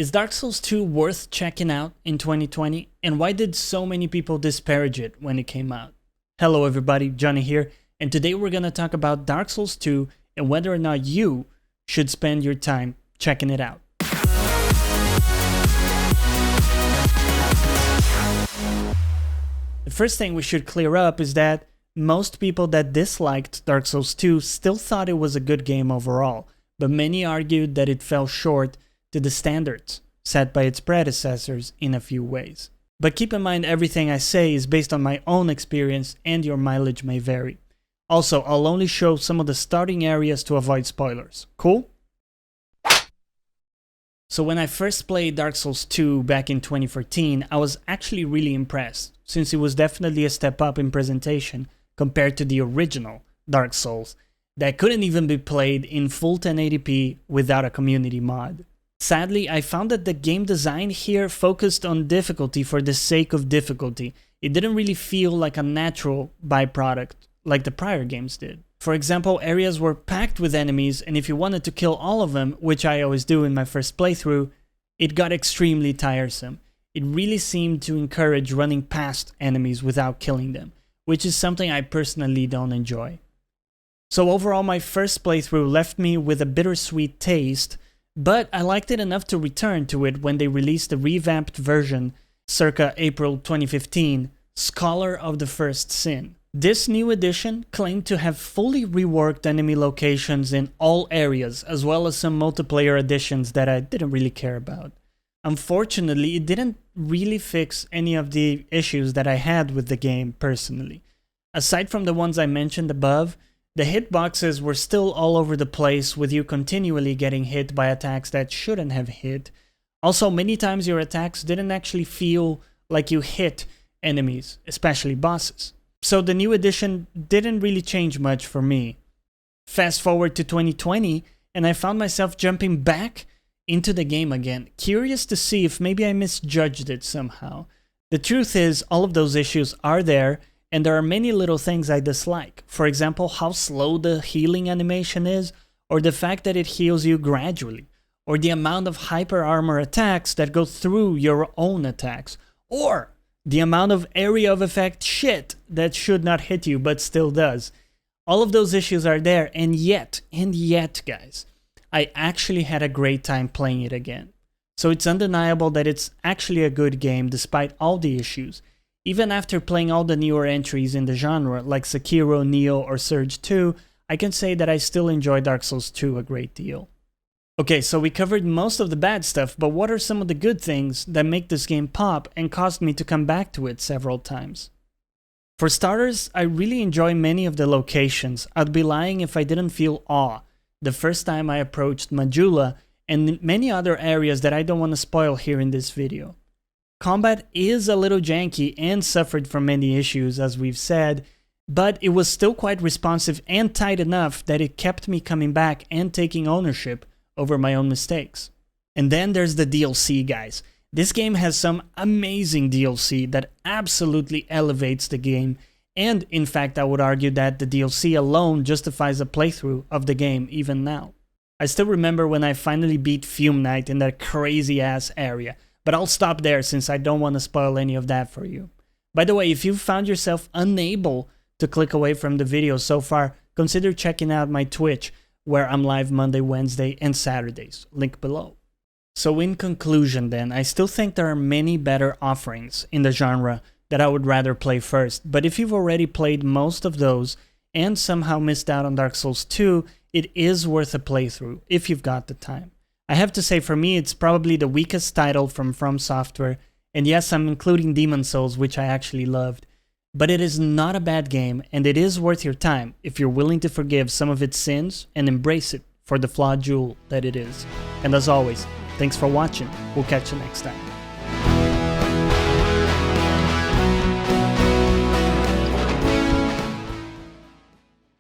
Is Dark Souls 2 worth checking out in 2020? And why did so many people disparage it when it came out? Hello everybody, Johnny here, and today we're gonna talk about Dark Souls 2 and whether or not you should spend your time checking it out. The first thing we should clear up is that most people that disliked Dark Souls 2 still thought it was a good game overall, but many argued that it fell short to the standards set by its predecessors in a few ways. But keep in mind, everything I say is based on my own experience and your mileage may vary. Also, I'll only show some of the starting areas to avoid spoilers. Cool? So when I first played Dark Souls 2 back in 2014, I was actually really impressed, since it was definitely a step up in presentation compared to the original Dark Souls that couldn't even be played in full 1080p without a community mod. Sadly, I found that the game design here focused on difficulty for the sake of difficulty. It didn't really feel like a natural byproduct like the prior games did. For example, areas were packed with enemies, and if you wanted to kill all of them, which I always do in my first playthrough, it got extremely tiresome. It really seemed to encourage running past enemies without killing them, which is something I personally don't enjoy. So overall, my first playthrough left me with a bittersweet taste, but I liked it enough to return to it when they released the revamped version circa April 2015, Scholar of the First Sin. This new edition claimed to have fully reworked enemy locations in all areas, as well as some multiplayer additions that I didn't really care about. Unfortunately, it didn't really fix any of the issues that I had with the game personally. Aside from the ones I mentioned above, the hitboxes were still all over the place, with you continually getting hit by attacks that shouldn't have hit. Also, many times your attacks didn't actually feel like you hit enemies, especially bosses. So the new edition didn't really change much for me. Fast forward to 2020, and I found myself jumping back into the game again, curious to see if maybe I misjudged it somehow. The truth is, all of those issues are there, and there are many little things I dislike. For example, how slow the healing animation is, or the fact that it heals you gradually, or the amount of hyper armor attacks that go through your own attacks, or the amount of area of effect shit that should not hit you but still does. All of those issues are there, and yet, guys, I actually had a great time playing it again. So it's undeniable that it's actually a good game despite all the issues. Even after playing all the newer entries in the genre, like Sekiro, Nioh, or Surge 2, I can say that I still enjoy Dark Souls 2 a great deal. Okay, so we covered most of the bad stuff, but what are some of the good things that make this game pop and caused me to come back to it several times? For starters, I really enjoy many of the locations. I'd be lying if I didn't feel awe the first time I approached Majula, and many other areas that I don't want to spoil here in this video. Combat is a little janky and suffered from many issues, as we've said, but it was still quite responsive and tight enough that it kept me coming back and taking ownership over my own mistakes. And then there's the DLC, guys. This game has some amazing DLC that absolutely elevates the game, and in fact I would argue that the DLC alone justifies a playthrough of the game even now. I still remember when I finally beat Fume Knight in that crazy ass area. But I'll stop there since I don't want to spoil any of that for you. By the way, if you've found yourself unable to click away from the video so far, consider checking out my Twitch, where I'm live Monday, Wednesday, and Saturdays. Link below. So in conclusion then, I still think there are many better offerings in the genre that I would rather play first. But if you've already played most of those and somehow missed out on Dark Souls 2, it is worth a playthrough if you've got the time. I have to say, for me, it's probably the weakest title from Software, and yes, I'm including Demon Souls, which I actually loved, but it is not a bad game, and it is worth your time if you're willing to forgive some of its sins and embrace it for the flawed jewel that it is. And as always, thanks for watching. We'll catch you next time.